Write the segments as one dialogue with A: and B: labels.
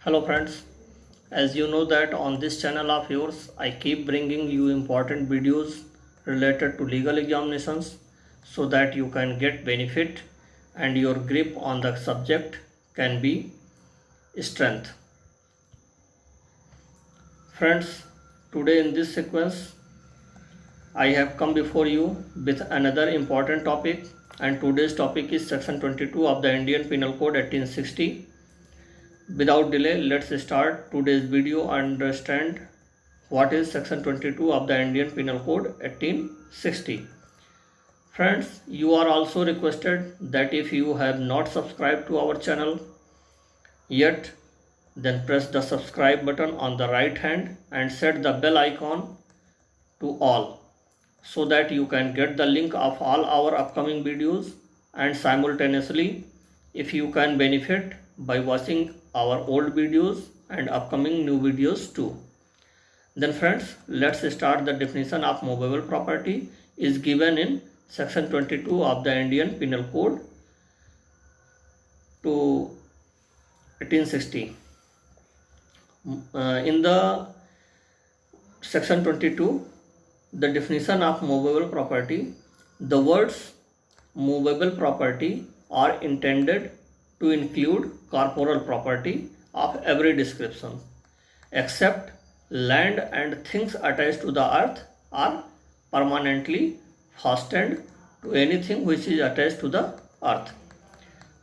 A: Hello friends, as you know that on this channel of yours I keep bringing you important videos related to legal examinations so that you can get benefit and your grip on the subject can be strength. Friends, today in this sequence I have come before you with another important topic, and today's topic is section 22 of the Indian Penal Code 1860. Without delay, let's start today's video and understand what is section 22 of the Indian Penal Code 1860. Friends, you are also requested that if you have not subscribed to our channel yet, then press the subscribe button on the right hand and set the bell icon to all, so that you can get the link of all our upcoming videos, and simultaneously if you can benefit by watching our old videos and upcoming new videos too. Then friends, let's start. The definition of movable property is given in section 22 of the Indian Penal Code to 1860. In the section 22, the definition of movable property, the words movable property are intended to include corporeal property of every description except land and things attached to the earth are permanently fastened to anything which is attached to the earth.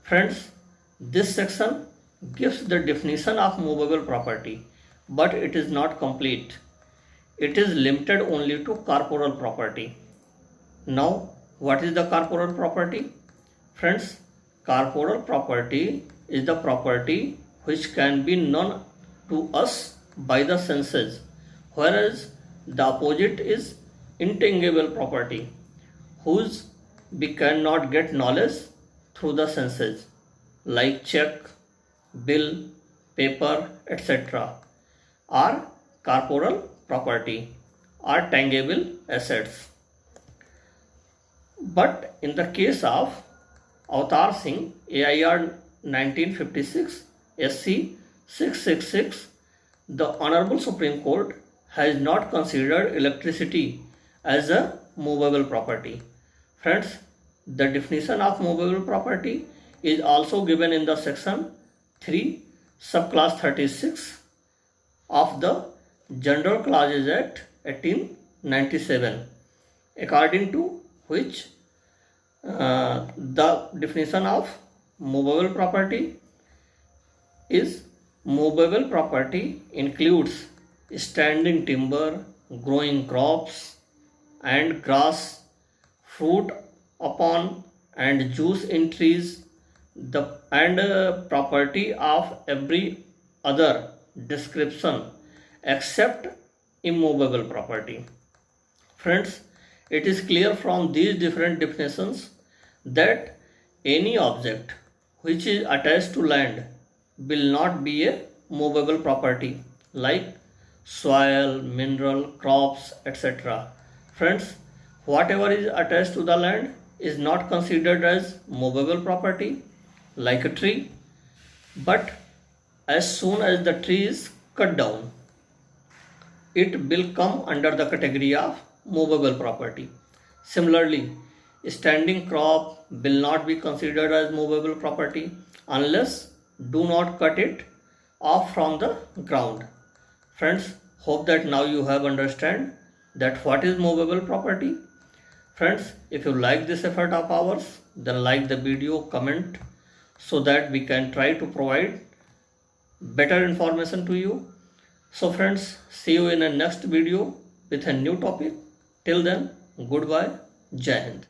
A: Friends, this section gives the definition of movable property, but it is not complete. It is limited only to corporeal property. Now, what is the corporeal property? Friends, corporeal property is the property which can be known to us by the senses, whereas the opposite is intangible property, whose we cannot get knowledge through the senses, like check, bill, paper, etc. are corporeal property, are tangible assets. But in the case of Avatar Singh, AIR 1956, SC 666, the Honorable Supreme Court has not considered electricity as a movable property. Friends, the definition of movable property is also given in the section 3, subclass 36 of the General Clauses Act 1897, according to which the definition of movable property is movable property includes standing timber, growing crops and grass, fruit upon and juice in trees, and property of every other description except immovable property. Friends, it is clear from these different definitions that any object which is attached to land will not be a movable property, like soil, mineral, crops, etc. Friends, whatever is attached to the land is not considered as movable property, like a tree, but as soon as the tree is cut down, it will come under the category of movable property. Similarly, standing crop will not be considered as movable property unless do not cut it off from the ground. Friends, hope that now you have understand that what is movable property. Friends, if you like this effort of ours, then like the video, comment, so that we can try to provide better information to you. So friends, see you in a next video with a new topic. Till then, goodbye. Jai Hind.